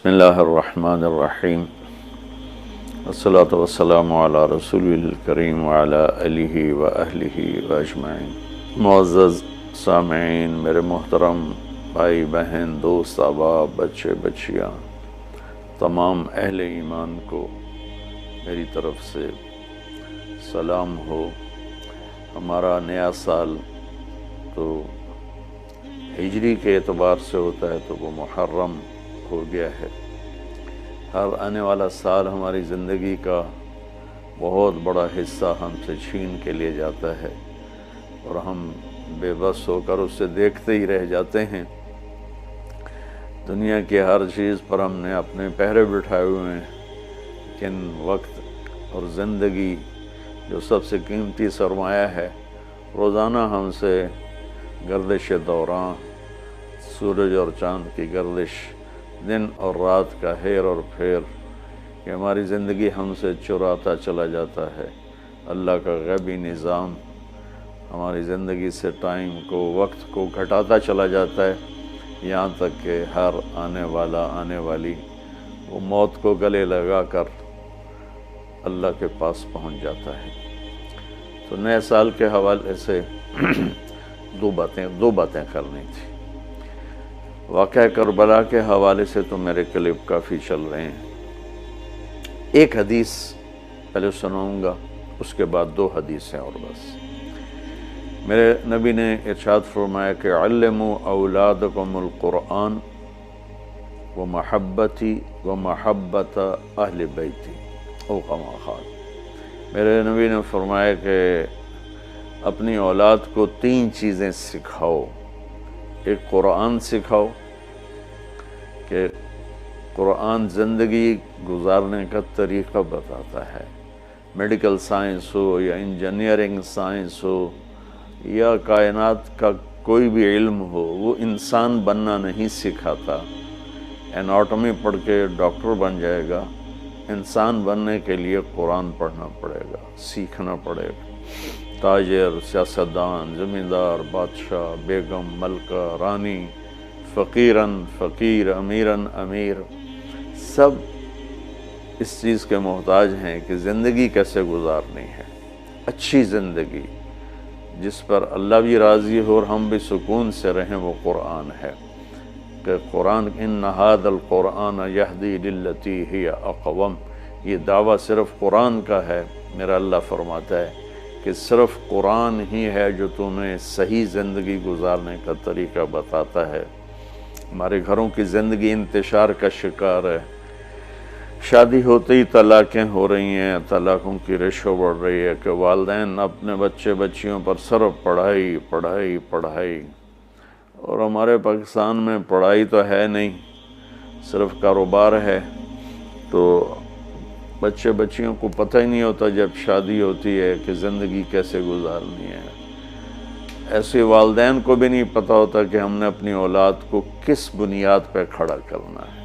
بسم اللہ الرحمن الرحیم والصلاة والسلام علی رسول الکریم وعلی آلہ وأہلہ وأجمعین۔ معزز سامعین، میرے محترم بھائی بہن، دوست، احباب، بچے بچیاں، تمام اہل ایمان کو میری طرف سے سلام ہو۔ ہمارا نیا سال تو ہجری کے اعتبار سے ہوتا ہے تو وہ محرم ہو گیا ہے۔ ہر آنے والا سال ہماری زندگی کا بہت بڑا حصہ ہم سے چھین کے لے جاتا ہے اور ہم بے بس ہو کر اسے دیکھتے ہی رہ جاتے ہیں۔ دنیا کی ہر چیز پر ہم نے اپنے پہرے بٹھائے ہوئے ہیں، لیکن وقت اور زندگی جو سب سے قیمتی سرمایہ ہے، روزانہ ہم سے گردش دوران، سورج اور چاند کی گردش، دن اور رات کا ہیر اور پھیر، کہ ہماری زندگی ہم سے چراتا چلا جاتا ہے۔ اللہ کا غیبی نظام ہماری زندگی سے ٹائم کو، وقت کو گھٹاتا چلا جاتا ہے، یہاں تک کہ ہر آنے والی وہ موت کو گلے لگا کر اللہ کے پاس پہنچ جاتا ہے۔ تو نئے سال کے حوالے سے دو باتیں کرنی تھی۔ واقعہ کربلا کے حوالے سے تو میرے کلپ کافی چل رہے ہیں۔ ایک حدیث پہلے سناؤں گا، اس کے بعد دو حدیثیں اور بس۔ میرے نبی نے ارشاد فرمایا کہ علموا اولادکم القرآن ومحبتی ومحبت اہل بیتی او کما قال۔ میرے نبی نے فرمایا کہ اپنی اولاد کو تین چیزیں سکھاؤ۔ ایک قرآن سکھاؤ کہ قرآن زندگی گزارنے کا طریقہ بتاتا ہے۔ میڈیکل سائنس ہو یا انجینئرنگ سائنس ہو یا کائنات کا کوئی بھی علم ہو، وہ انسان بننا نہیں سکھاتا۔ اناٹمی پڑھ کے ڈاکٹر بن جائے گا، انسان بننے کے لیے قرآن پڑھنا پڑے گا، سیکھنا پڑے گا۔ تاجر، سیاستدان، زمیندار، بادشاہ، بیگم، ملکہ، رانی، فقیرن فقیر، امیرن امیر، سب اس چیز کے محتاج ہیں کہ زندگی کیسے گزارنی ہے، اچھی زندگی جس پر اللہ بھی راضی ہو اور ہم بھی سکون سے رہیں، وہ قرآن ہے۔ کہ قرآن ان ھذا القرآن یہدی للتی ہی اقوم، یہ دعویٰ صرف قرآن کا ہے۔ میرا اللہ فرماتا ہے کہ صرف قرآن ہی ہے جو تمہیں صحیح زندگی گزارنے کا طریقہ بتاتا ہے۔ ہمارے گھروں کی زندگی انتشار کا شکار ہے۔ شادی ہوتے ہی طلاقیں ہو رہی ہیں، طلاقوں کی ریشو بڑھ رہی ہے کہ والدین اپنے بچے بچیوں پر صرف پڑھائی پڑھائی پڑھائی، اور ہمارے پاکستان میں پڑھائی تو ہے نہیں، صرف کاروبار ہے۔ تو بچے بچیوں کو پتہ ہی نہیں ہوتا جب شادی ہوتی ہے کہ زندگی کیسے گزارنی ہے۔ ایسے والدین کو بھی نہیں پتہ ہوتا کہ ہم نے اپنی اولاد کو کس بنیاد پہ کھڑا کرنا ہے۔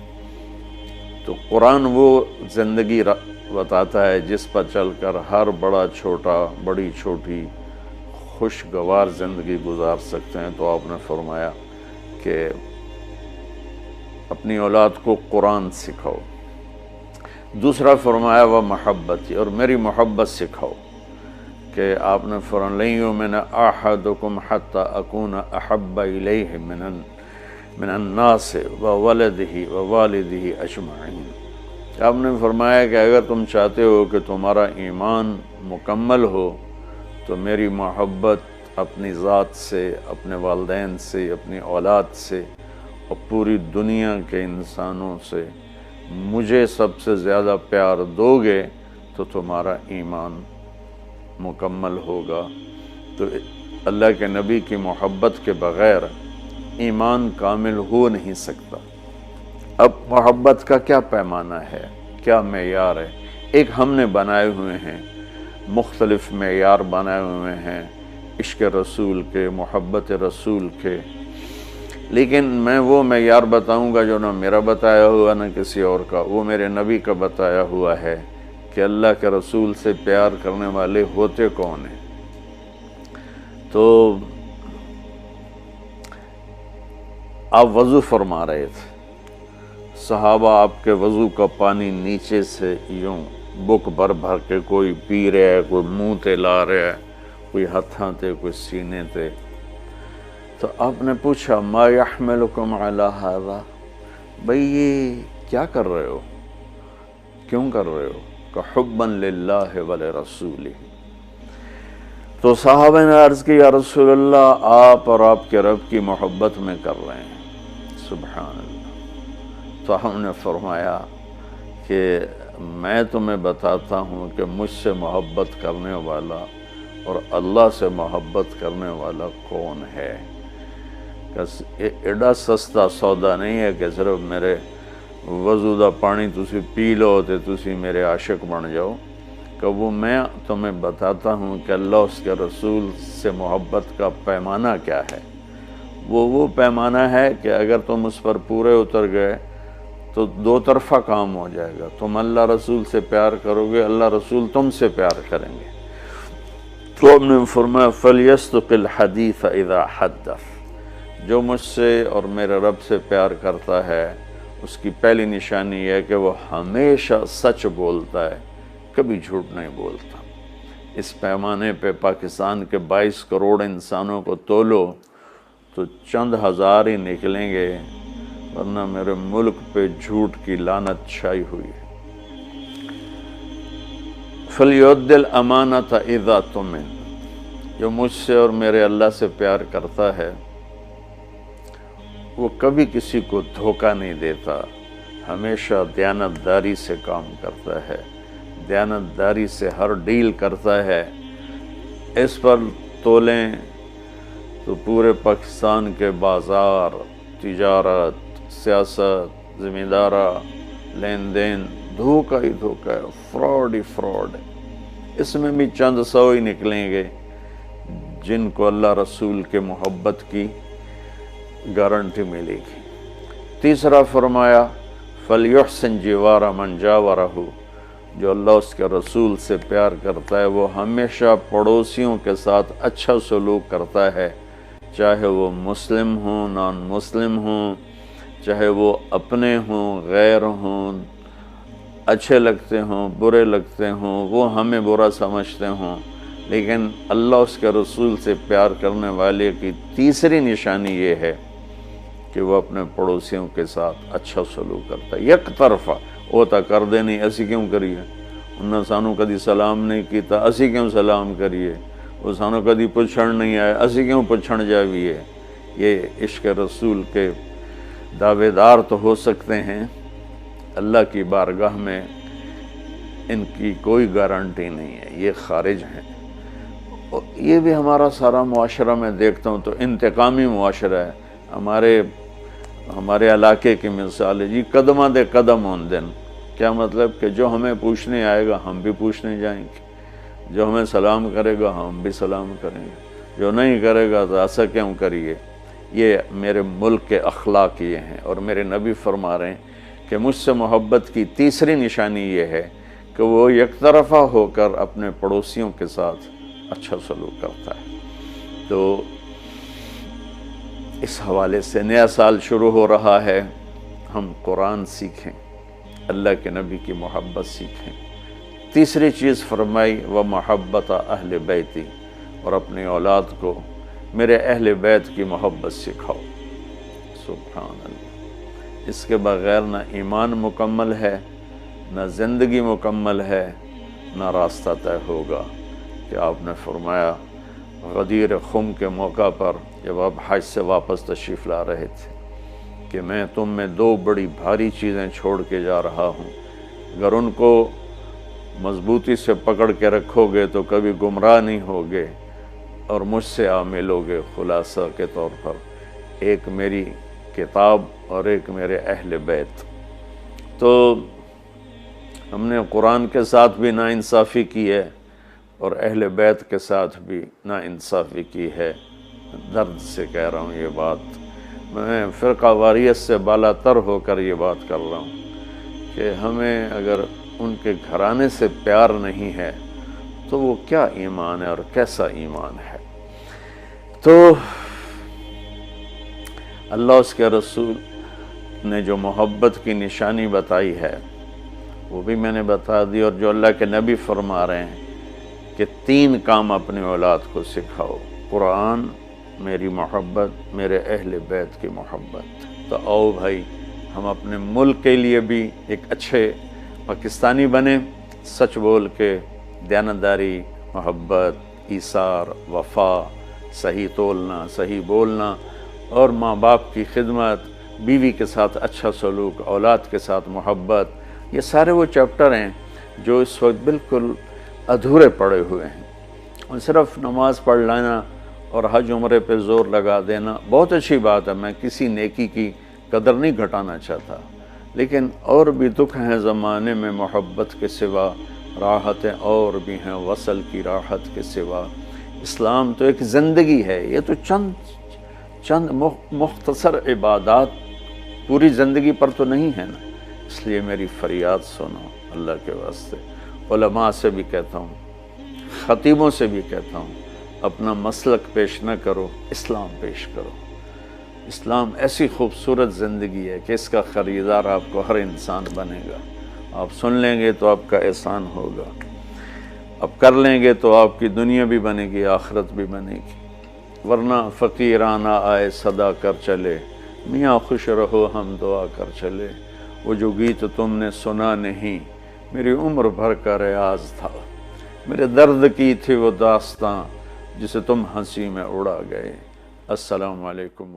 تو قرآن وہ زندگی بتاتا ہے جس پر چل کر ہر بڑا چھوٹا، بڑی چھوٹی خوشگوار زندگی گزار سکتے ہیں۔ تو آپ نے فرمایا کہ اپنی اولاد کو قرآن سکھاؤ۔ دوسرا فرمایا وہ محبت، اور میری محبت سکھاؤ، کہ آپ نے فرمایا لن یؤمن احدکم حتی اکون احب الیہ من الناس وولدہ ووالدہ اجمعین۔ آپ نے فرمایا کہ اگر تم چاہتے ہو کہ تمہارا ایمان مکمل ہو تو میری محبت اپنی ذات سے، اپنے والدین سے، اپنی اولاد سے اور پوری دنیا کے انسانوں سے مجھے سب سے زیادہ پیار دو گے تو تمہارا ایمان مکمل ہوگا۔ تو اللہ کے نبی کی محبت کے بغیر ایمان کامل ہو نہیں سکتا۔ اب محبت کا کیا پیمانہ ہے، کیا معیار ہے؟ ایک ہم نے بنائے ہوئے ہیں، مختلف معیار بنائے ہوئے ہیں عشق رسول کے، محبت رسول کے، لیکن میں وہ معیار بتاؤں گا جو نہ میرا بتایا ہوا نہ کسی اور کا، وہ میرے نبی کا بتایا ہوا ہے کہ اللہ کے رسول سے پیار کرنے والے ہوتے کون ہیں۔ تو آپ وضو فرما رہے تھے، صحابہ آپ کے وضو کا پانی نیچے سے یوں بک بھر بھر کے کوئی پی رہا ہے، کوئی منہ تے لا رہا ہے، کوئی ہتھاں تے، کوئی سینے تے۔ تو آپ نے پوچھا ما یحملکم علی ھذا، بھئی یہ کیا کر رہے ہو، کیوں کر رہے ہو؟ کہ حبا للہ ولرسولہ۔ تو صحابہ نے عرض کی یا رسول اللہ آپ اور آپ کے رب کی محبت میں کر رہے ہیں۔ سبحان اللہ۔ تو ہم نے فرمایا کہ میں تمہیں بتاتا ہوں کہ مجھ سے محبت کرنے والا اور اللہ سے محبت کرنے والا کون ہے۔ ایڈا سستا سودا نہیں ہے کہ صرف میرے وضو دا پانی تسی پی لو تے تسی میرے عاشق بن جاؤ، کہ وہ میں تمہیں بتاتا ہوں کہ اللہ اس کے رسول سے محبت کا پیمانہ کیا ہے۔ وہ پیمانہ ہے کہ اگر تم اس پر پورے اتر گئے تو دو طرفہ کام ہو جائے گا، تم اللہ رسول سے پیار کرو گے، اللہ رسول تم سے پیار کریں گے۔ تو ہم نے فرمایا فَلْيَصْدُقِ الْحَدِيثَ إِذَا حَدَّثَ، جو مجھ سے اور میرے رب سے پیار کرتا ہے اس کی پہلی نشانی یہ ہے کہ وہ ہمیشہ سچ بولتا ہے، کبھی جھوٹ نہیں بولتا۔ اس پیمانے پہ پاکستان کے 22 کروڑ انسانوں کو تولو تو چند ہزار ہی نکلیں گے، ورنہ میرے ملک پہ جھوٹ کی لعنت چھائی ہوئی ہے۔ فَلْيُؤَدِّ الْأَمَانَةَ إِذَا اؤْتُمِنَ، جو مجھ سے اور میرے اللہ سے پیار کرتا ہے وہ کبھی کسی کو دھوکہ نہیں دیتا، ہمیشہ دیانتداری سے کام کرتا ہے، دیانتداری سے ہر ڈیل کرتا ہے۔ اس پر تولیں تو پورے پاکستان کے بازار، تجارت، سیاست، ذمہ دارہ، لین دین دھوکہ ہی دھوکہ ہے، فراڈ ہی فراڈ ہے۔ اس میں بھی چند سو ہی نکلیں گے جن کو اللہ رسول کے محبت کی گارنٹی ملے گی۔ تیسرا فرمایا فَلْيُحْسِنْ جِوَارَ مَنْ جَاوَرَهُ، جو اللہ اس کے رسول سے پیار کرتا ہے وہ ہمیشہ پڑوسیوں کے ساتھ اچھا سلوک کرتا ہے، چاہے وہ مسلم ہوں، نان مسلم ہوں، چاہے وہ اپنے ہوں، غیر ہوں، اچھے لگتے ہوں، برے لگتے ہوں، وہ ہمیں برا سمجھتے ہوں، لیکن اللہ اس کے رسول سے پیار کرنے والے کی تیسری نشانی یہ ہے کہ وہ اپنے پڑوسیوں کے ساتھ اچھا سلوک کرتا ہے۔ یک طرفہ وہ تا کر دے نہیں، اسی کیوں کریے، انہوں سانو کدی سلام نہیں کیتا، اسی کیوں سلام کریے، وہ سانو کدی پچھڑ نہیں آئے، اسی کیوں پچھڑ جاویے۔ یہ عشق رسول کے دعوے دار تو ہو سکتے ہیں، اللہ کی بارگاہ میں ان کی کوئی گارنٹی نہیں ہے، یہ خارج ہیں۔ یہ بھی ہمارا سارا معاشرہ میں دیکھتا ہوں تو انتقامی معاشرہ ہے۔ ہمارے علاقے کی مثال ہے جی، قدمہ دے قدم ہون دن، کیا مطلب کہ جو ہمیں پوچھنے آئے گا ہم بھی پوچھنے جائیں گے، جو ہمیں سلام کرے گا ہم بھی سلام کریں گے، جو نہیں کرے گا تو ایسا کیوں کریے۔ یہ میرے ملک کے اخلاق یہ ہیں، اور میرے نبی فرما رہے ہیں کہ مجھ سے محبت کی تیسری نشانی یہ ہے کہ وہ یک طرفہ ہو کر اپنے پڑوسیوں کے ساتھ اچھا سلوک کرتا ہے۔ تو اس حوالے سے نیا سال شروع ہو رہا ہے، ہم قرآن سیکھیں، اللہ کے نبی کی محبت سیکھیں۔ تیسری چیز فرمائی وَمَحَبَّةَ أَهْلِ بَيْتِ، اور اپنی اولاد کو میرے اہل بیت کی محبت سکھاؤ۔ سبحان اللہ، اس کے بغیر نہ ایمان مکمل ہے، نہ زندگی مکمل ہے، نہ راستہ طے ہوگا۔ کہ آپ نے فرمایا غدیر خم کے موقع پر جب آپ حج سے واپس تشریف لا رہے تھے کہ میں تم میں دو بڑی بھاری چیزیں چھوڑ کے جا رہا ہوں، اگر ان کو مضبوطی سے پکڑ کے رکھو گے تو کبھی گمراہ نہیں ہوگے اور مجھ سے ملو گے۔ خلاصہ کے طور پر ایک میری کتاب اور ایک میرے اہل بیت۔ تو ہم نے قرآن کے ساتھ بھی ناانصافی کی ہے اور اہل بیت کے ساتھ بھی ناانصافی کی ہے۔ درد سے کہہ رہا ہوں یہ بات، میں فرقہ واریت سے بالا تر ہو کر یہ بات کر رہا ہوں کہ ہمیں اگر ان کے گھرانے سے پیار نہیں ہے تو وہ کیا ایمان ہے اور کیسا ایمان ہے۔ تو اللہ اس کے رسول نے جو محبت کی نشانی بتائی ہے وہ بھی میں نے بتا دی، اور جو اللہ کے نبی فرما رہے ہیں کہ 3 کام اپنی اولاد کو سکھاؤ: قرآن، میری محبت، میرے اہل بیت کی محبت۔ تو آؤ بھائی، ہم اپنے ملک کے لیے بھی ایک اچھے پاکستانی بنیں، سچ بول کے، دیانتداری، محبت، ایثار، وفا، صحیح تولنا، صحیح بولنا، اور ماں باپ کی خدمت، بیوی کے ساتھ اچھا سلوک، اولاد کے ساتھ محبت۔ یہ سارے وہ چیپٹر ہیں جو اس وقت بالکل ادھورے پڑے ہوئے ہیں۔ اور صرف نماز پڑھ لینا اور حج عمرے پہ زور لگا دینا بہت اچھی بات ہے، میں کسی نیکی کی قدر نہیں گھٹانا چاہتا، لیکن اور بھی دکھ ہیں زمانے میں محبت کے سوا، راحتیں اور بھی ہیں وصل کی راحت کے سوا۔ اسلام تو ایک زندگی ہے، یہ تو چند مختصر عبادات پوری زندگی پر تو نہیں ہے نا۔ اس لیے میری فریاد سنو اللہ کے واسطے، علماء سے بھی کہتا ہوں، خطیبوں سے بھی کہتا ہوں، اپنا مسلک پیش نہ کرو، اسلام پیش کرو۔ اسلام ایسی خوبصورت زندگی ہے کہ اس کا خریدار آپ کو ہر انسان بنے گا۔ آپ سن لیں گے تو آپ کا احسان ہوگا، اب کر لیں گے تو آپ کی دنیا بھی بنے گی، آخرت بھی بنے گی، ورنہ فقیرانہ آئے صدا کر چلے، میاں خوش رہو ہم دعا کر چلے۔ وہ جو گیت تم نے سنا نہیں، میری عمر بھر کا ریاض تھا، میرے درد کی تھی وہ داستاں جسے تم ہنسی میں اڑا گئے۔ السلام علیکم۔